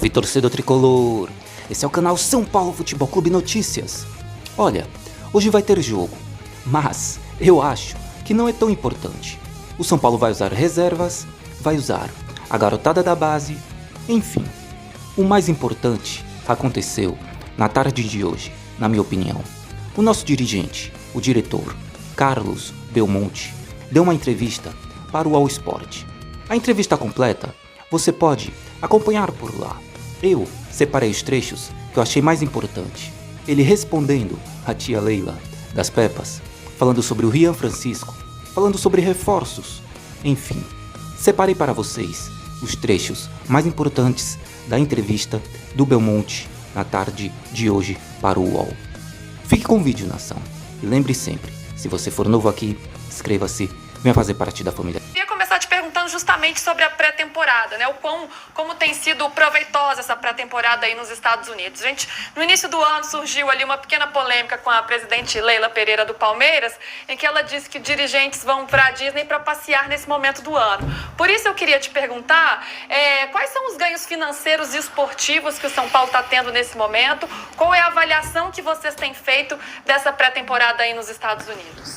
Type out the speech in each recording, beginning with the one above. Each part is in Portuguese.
Salve, torcedor tricolor! Esse é o canal São Paulo Futebol Clube Notícias. Olha, hoje vai ter jogo, mas eu acho que não é tão importante. O São Paulo vai usar reservas, vai usar a garotada da base, enfim. O mais importante aconteceu na tarde de hoje, na minha opinião. O nosso dirigente, o diretor, Carlos Belmonte, deu uma entrevista para o All Sport. A entrevista completa você pode acompanhar por lá. Eu separei os trechos que eu achei mais importante. Ele respondendo a tia Leila das Pepas, falando sobre o Rian Francisco, falando sobre reforços, enfim. Separei para vocês os trechos mais importantes da entrevista do Belmonte na tarde de hoje para o UOL. Fique com o vídeo, nação. E lembre sempre, se você for novo aqui, inscreva-se, venha fazer parte da família. Eu ia começar te perguntando justamente sobre a pré-temporada, né? Como tem sido proveitosa essa pré-temporada aí nos Estados Unidos. Gente, no início do ano surgiu ali uma pequena polêmica com a presidente Leila Pereira do Palmeiras, em que ela disse que dirigentes vão para a Disney para passear nesse momento do ano. Por isso eu queria te perguntar quais são os ganhos financeiros e esportivos que o São Paulo está tendo nesse momento? Qual é a avaliação que vocês têm feito dessa pré-temporada aí nos Estados Unidos?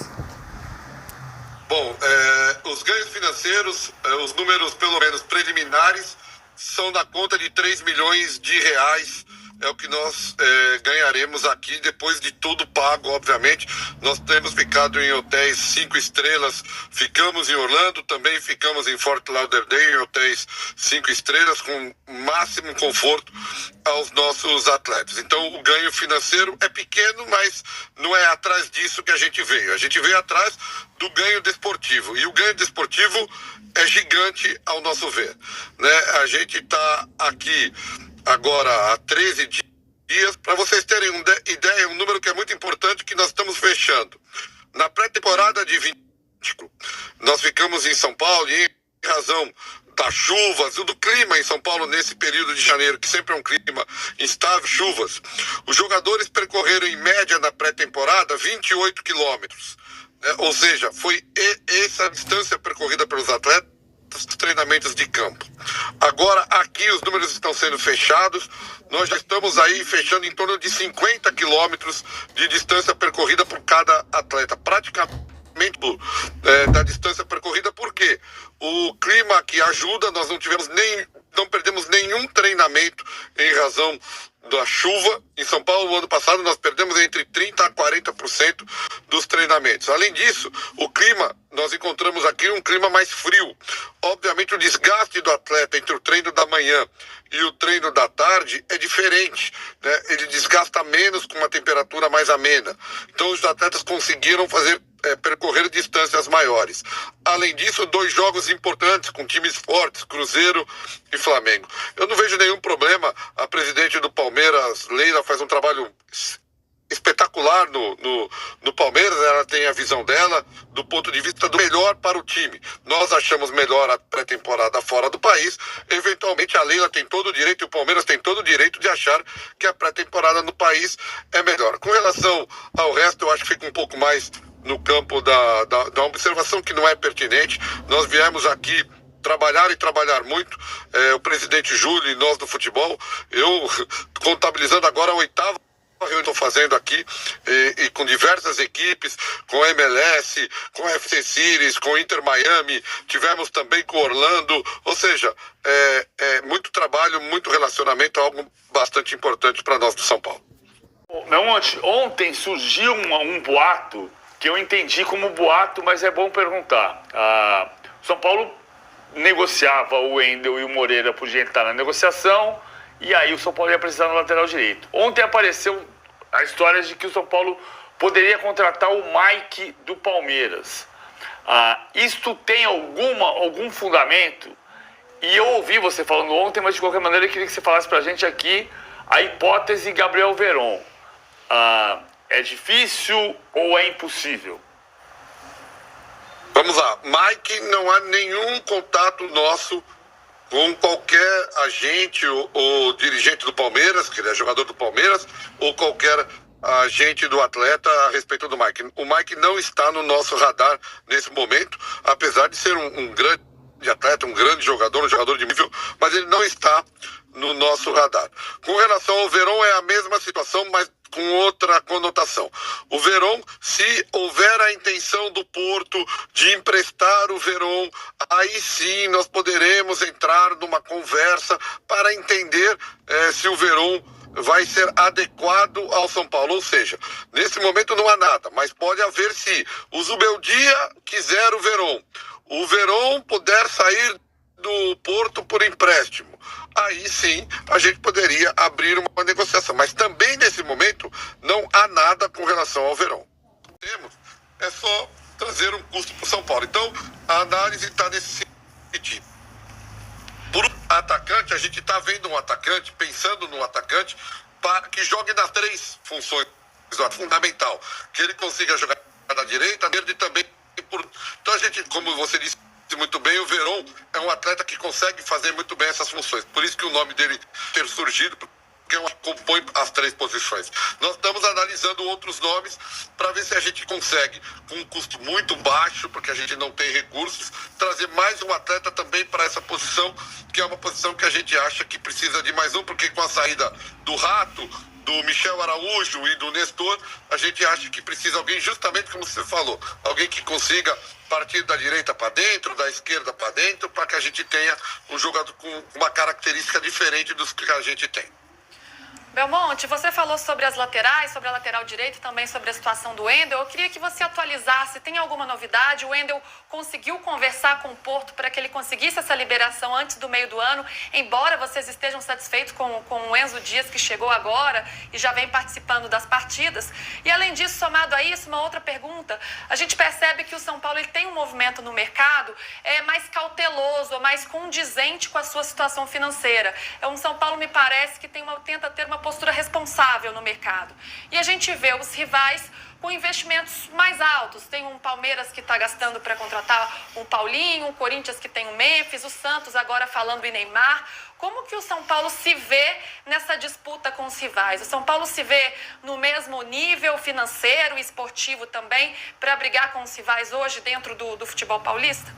Bom, os ganhos financeiros, os números pelo menos preliminares, são da conta de 3 milhões de reais, é o que nós ganharemos aqui depois de tudo pago, obviamente. Nós temos ficado em hotéis 5 estrelas, ficamos em Orlando, também ficamos em Fort Lauderdale, em hotéis 5 estrelas, com máximo conforto aos nossos atletas. Então o ganho financeiro é pequeno, mas não é atrás disso que a gente veio. A gente veio atrás do ganho desportivo, e o ganho desportivo é gigante ao nosso ver, né? A gente está aqui agora há 13 dias, para vocês terem uma ideia, um número que é muito importante, que nós estamos fechando. Na pré-temporada de 20, nós ficamos em São Paulo, e em razão das chuvas e do clima em São Paulo nesse período de janeiro, que sempre é um clima instável, chuvas, os jogadores percorreram em média na pré-temporada 28 quilômetros. Ou seja, foi essa distância percorrida pelos atletas dos treinamentos de campo. Agora aqui os números estão sendo fechados, nós já estamos aí fechando em torno de 50 quilômetros de distância percorrida por cada atleta, praticamente da distância percorrida, porque o clima aqui ajuda, nós não perdemos nenhum treinamento em razão da chuva. Em São Paulo, no ano passado, nós perdemos entre 30% a 40% dos treinamentos. Além disso, o clima, nós encontramos aqui um clima mais frio. Obviamente, o desgaste do atleta entre o treino da manhã e o treino da tarde é diferente, né? Ele desgasta menos com uma temperatura mais amena. Então, os atletas conseguiram percorrer distâncias maiores. Além disso, 2 jogos importantes com times fortes, Cruzeiro e Flamengo. Eu não vejo nenhum problema. A presidente do Palmeiras, Leila, faz um trabalho espetacular no Palmeiras. Ela tem a visão dela do ponto de vista do melhor para o time. Nós achamos melhor a pré-temporada fora do país. Eventualmente a Leila tem todo o direito e o Palmeiras tem todo o direito de achar que a pré-temporada no país é melhor. Com relação ao resto, eu acho que fica um pouco mais no campo da observação, que não é pertinente. Nós viemos aqui trabalhar e trabalhar muito, o presidente Júlio e nós do futebol. Eu, contabilizando agora a 8ª reunião que estou fazendo aqui, e com diversas equipes, com a MLS, com a FC Series, com o Inter Miami, tivemos também com Orlando, ou seja, muito trabalho, muito relacionamento, algo bastante importante para nós do São Paulo. Ontem surgiu um boato, que eu entendi como boato, mas é bom perguntar. São Paulo negociava o Wendel e o Moreira por entrar na negociação, e aí o São Paulo ia precisar no lateral direito. Ontem apareceu a história de que o São Paulo poderia contratar o Mike do Palmeiras. Isto tem algum fundamento? E eu ouvi você falando ontem, mas de qualquer maneira eu queria que você falasse pra gente aqui a hipótese Gabriel Veron. É difícil ou é impossível? Vamos lá. Mike, não há nenhum contato nosso com qualquer agente ou dirigente do Palmeiras, que ele é jogador do Palmeiras, ou qualquer agente do atleta a respeito do Mike. O Mike não está no nosso radar nesse momento, apesar de ser um grande atleta, um grande jogador, um jogador de nível, mas ele não está no nosso radar. Com relação ao Verón, é a mesma situação, mas com outra conotação. O Verón, se houver a intenção do Porto de emprestar o Verón, aí sim nós poderemos entrar numa conversa para entender se o Verón vai ser adequado ao São Paulo. Ou seja, nesse momento não há nada, mas pode haver se o Zubeldia quiser o Verón puder sair do Porto por empréstimo, aí sim a gente poderia abrir uma negociação. Mas também nesse momento não há nada com relação ao Verón. Temos é só trazer um custo para o São Paulo. Então a análise está nesse sentido. Por atacante, a gente está vendo um atacante, pensando num atacante para que jogue nas três funções. Fundamental, que ele consiga jogar na direita, na esquerda e também por... Então a gente, como você disse muito bem, o Verón é um atleta que consegue fazer muito bem essas funções. Por isso que o nome dele ter surgido, porque compõe as três posições. Nós estamos analisando outros nomes para ver se a gente consegue, com um custo muito baixo, porque a gente não tem recursos, trazer mais um atleta também para essa posição, que é uma posição que a gente acha que precisa de mais um, porque com a saída do Rato, do Michel Araújo e do Nestor, a gente acha que precisa de alguém, justamente como você falou, alguém que consiga partir da direita para dentro, da esquerda para dentro, para que a gente tenha um jogador com uma característica diferente dos que a gente tem. Belmonte, você falou sobre as laterais, sobre a lateral direita e também sobre a situação do Wendel. Eu queria que você atualizasse, tem alguma novidade? O Wendel conseguiu conversar com o Porto para que ele conseguisse essa liberação antes do meio do ano, embora vocês estejam satisfeitos com o Enzo Dias, que chegou agora e já vem participando das partidas. E além disso, somado a isso, uma outra pergunta, a gente percebe que o São Paulo ele tem um movimento no mercado mais cauteloso, mais condizente com a sua situação financeira. Um São Paulo, me parece, que tenta ter uma postura responsável no mercado. E a gente vê os rivais com investimentos mais altos. Tem um Palmeiras que está gastando para contratar um Paulinho, o Corinthians que tem o Memphis, o Santos agora falando em Neymar. Como que o São Paulo se vê nessa disputa com os rivais? O São Paulo se vê no mesmo nível financeiro e esportivo também para brigar com os rivais hoje dentro do futebol paulista?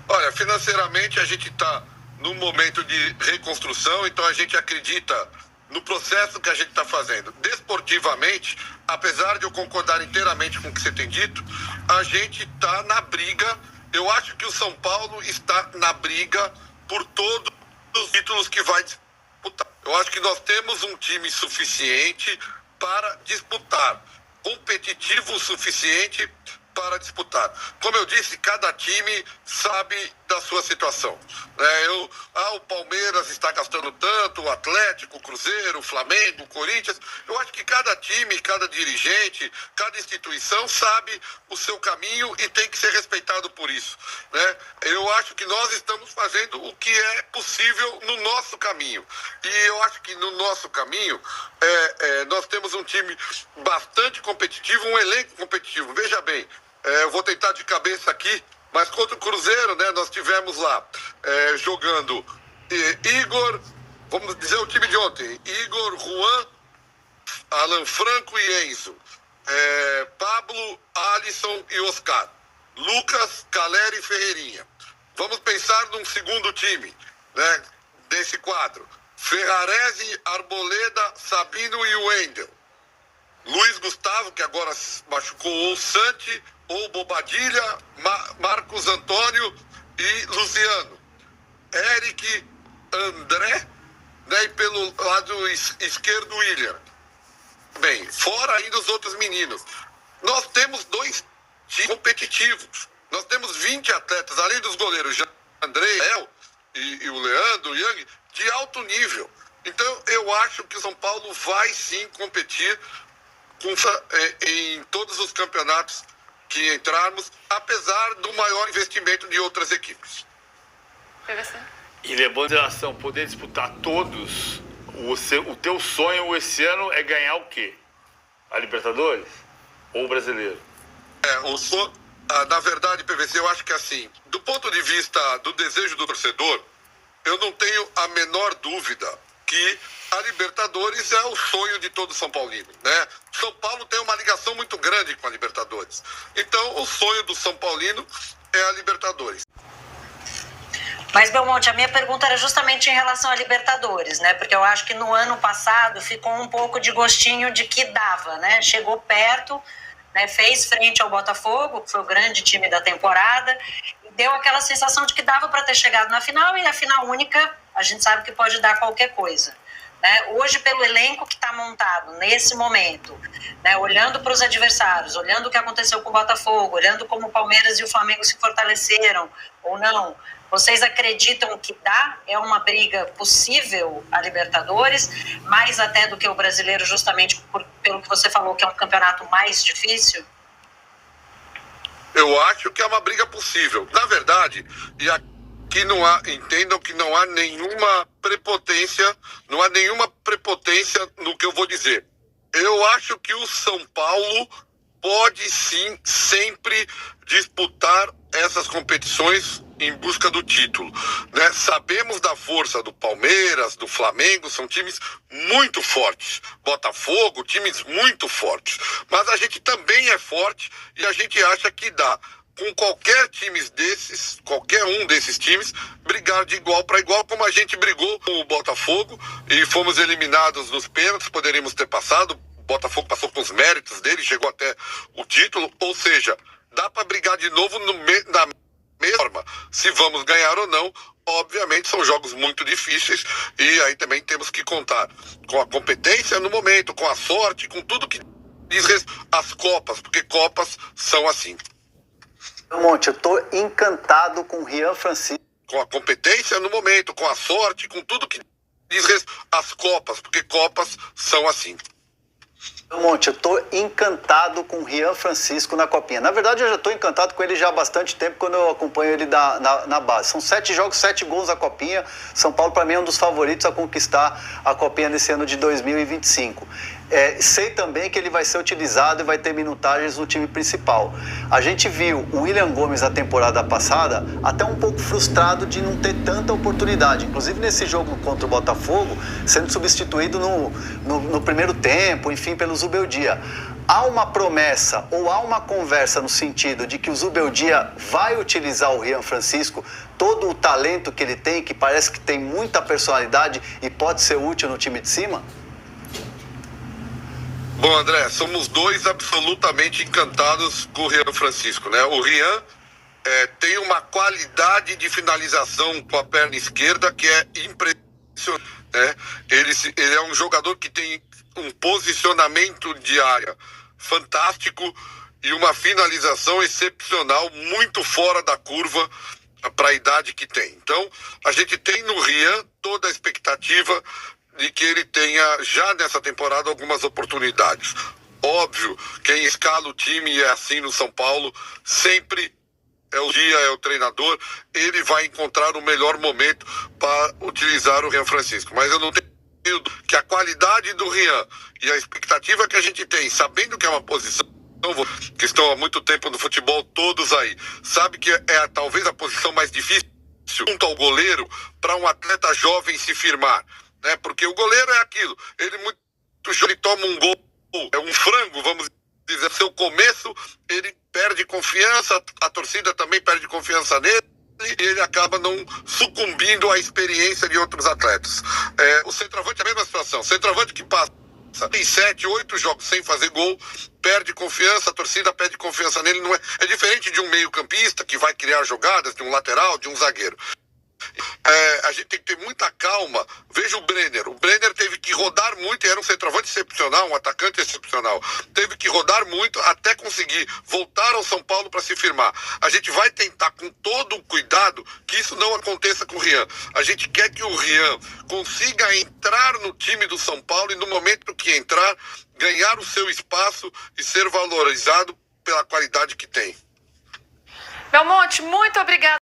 Olha, financeiramente a gente está num momento de reconstrução, então a gente acredita no processo que a gente está fazendo. Desportivamente, apesar de eu concordar inteiramente com o que você tem dito, a gente está na briga. Eu acho que o São Paulo está na briga por todos os títulos que vai disputar. Eu acho que nós temos um time suficiente para disputar, competitivo o suficiente para disputar. Como eu disse, cada time sabe da sua situação. O Palmeiras está gastando tanto, o Atlético, o Cruzeiro, o Flamengo, o Corinthians. Eu acho que cada time, cada dirigente, cada instituição sabe o seu caminho e tem que ser respeitado por isso. Eu acho que nós estamos fazendo o que é possível no nosso caminho. E eu acho que no nosso caminho, nós temos um time bastante competitivo, um elenco competitivo. Veja bem, eu vou tentar de cabeça aqui, mas contra o Cruzeiro, nós tivemos lá jogando Igor, vamos dizer o time de ontem, Igor, Juan, Alan Franco e Enzo, Pablo, Alisson e Oscar, Lucas, Caleri e Ferreirinha. Vamos pensar num segundo time, desse quadro. Ferrarese, Arboleda, Sabino e Wendel. Luiz Gustavo, que agora machucou, ou Santi, ou Bobadilha, Marcos Antônio e Luciano. Eric, André, e pelo lado esquerdo, William. Bem, fora ainda os outros meninos. Nós temos 2 times competitivos. Nós temos 20 atletas, além dos goleiros André, e o Leandro, o Yang, de alto nível. Então, eu acho que o São Paulo vai sim competir em todos os campeonatos que entrarmos, apesar do maior investimento de outras equipes. E levando em relação poder disputar todos, o teu sonho esse ano é ganhar o quê? A Libertadores ou o Brasileiro? Na verdade, PVC, eu acho que assim, do ponto de vista do desejo do torcedor, eu não tenho a menor dúvida que a Libertadores é o sonho de todo São Paulino, São Paulo tem uma ligação muito grande com a Libertadores. Então, o sonho do São Paulino é a Libertadores. Mas, Belmonte, a minha pergunta era justamente em relação à Libertadores, né? Porque eu acho que no ano passado ficou um pouco de gostinho de que dava, né? Chegou perto, né? Fez frente ao Botafogo, que foi o grande time da temporada, e deu aquela sensação de que dava para ter chegado na final, e a final única a gente sabe que pode dar qualquer coisa. Né? Hoje, pelo elenco que está montado nesse momento, né? Olhando para os adversários, olhando o que aconteceu com o Botafogo, olhando como o Palmeiras e o Flamengo se fortaleceram ou não, vocês acreditam que é uma briga possível a Libertadores, mais até do que o brasileiro, justamente pelo que você falou, que é um campeonato mais difícil? Eu acho que é uma briga possível. Na verdade, entendam que não há nenhuma prepotência no que eu vou dizer. Eu acho que o São Paulo pode sim sempre disputar essas competições em busca do título, né? Sabemos da força do Palmeiras, do Flamengo, são times muito fortes. Botafogo, times muito fortes. Mas a gente também é forte e a gente acha que dá, com qualquer um desses times, brigar de igual para igual, como a gente brigou com o Botafogo e fomos eliminados nos pênaltis, poderíamos ter passado. O Botafogo passou com os méritos dele, chegou até o título, ou seja, dá para brigar de novo na mesma forma. Se vamos ganhar ou não, obviamente são jogos muito difíceis e aí também temos que contar com a competência no momento, com a sorte, com tudo que diz respeito às Copas, porque Copas são assim. Monte, eu tô encantado com o Rian Francisco. Com a competência no momento, com a sorte, com tudo que diz respeito às Copas, porque Copas são assim. Monte, eu tô encantado com o Rian Francisco na Copinha. Na verdade, eu já tô encantado com ele já há bastante tempo, quando eu acompanho ele na base. São 7 jogos, 7 gols na Copinha. São Paulo, para mim, é um dos favoritos a conquistar a Copinha nesse ano de 2025. Sei também que ele vai ser utilizado e vai ter minutagens no time principal. A gente viu o William Gomes na temporada passada até um pouco frustrado de não ter tanta oportunidade. Inclusive nesse jogo contra o Botafogo, sendo substituído no primeiro tempo, enfim, pelo Zubeldia. Há uma promessa ou há uma conversa no sentido de que o Zubeldia vai utilizar o Rian Francisco, todo o talento que ele tem, que parece que tem muita personalidade e pode ser útil no time de cima? Bom, André, somos dois absolutamente encantados com o Rian Francisco, né? O Rian tem uma qualidade de finalização com a perna esquerda que é impressionante, né? Ele é um jogador que tem um posicionamento de área fantástico e uma finalização excepcional, muito fora da curva para a idade que tem. Então, a gente tem no Rian toda a expectativa de que ele tenha já nessa temporada algumas oportunidades. Óbvio, quem escala o time é assim no São Paulo, sempre é o treinador, ele vai encontrar o melhor momento para utilizar o Rian Francisco. Mas eu não tenho dúvida que a qualidade do Rian e a expectativa que a gente tem, sabendo que é uma posição que estão há muito tempo no futebol, todos aí, sabe que é talvez a posição mais difícil junto ao goleiro para um atleta jovem se firmar. Né? Porque o goleiro é aquilo, ele toma um gol, é um frango, vamos dizer, seu começo, ele perde confiança, a torcida também perde confiança nele, e ele acaba não sucumbindo à experiência de outros atletas. O centroavante é a mesma situação, centroavante que passa em 7, 8 jogos sem fazer gol, perde confiança, a torcida perde confiança nele, não é diferente de um meio-campista que vai criar jogadas, de um lateral, de um zagueiro. A gente tem que ter muita calma. Veja o Brenner teve que rodar muito, e era um centroavante excepcional, um atacante excepcional, teve que rodar muito até conseguir voltar ao São Paulo para se firmar. A gente vai tentar com todo o cuidado que isso não aconteça com o Rian. A gente quer que o Rian consiga entrar no time do São Paulo e no momento que entrar, ganhar o seu espaço e ser valorizado pela qualidade que tem. Belmonte, muito obrigada.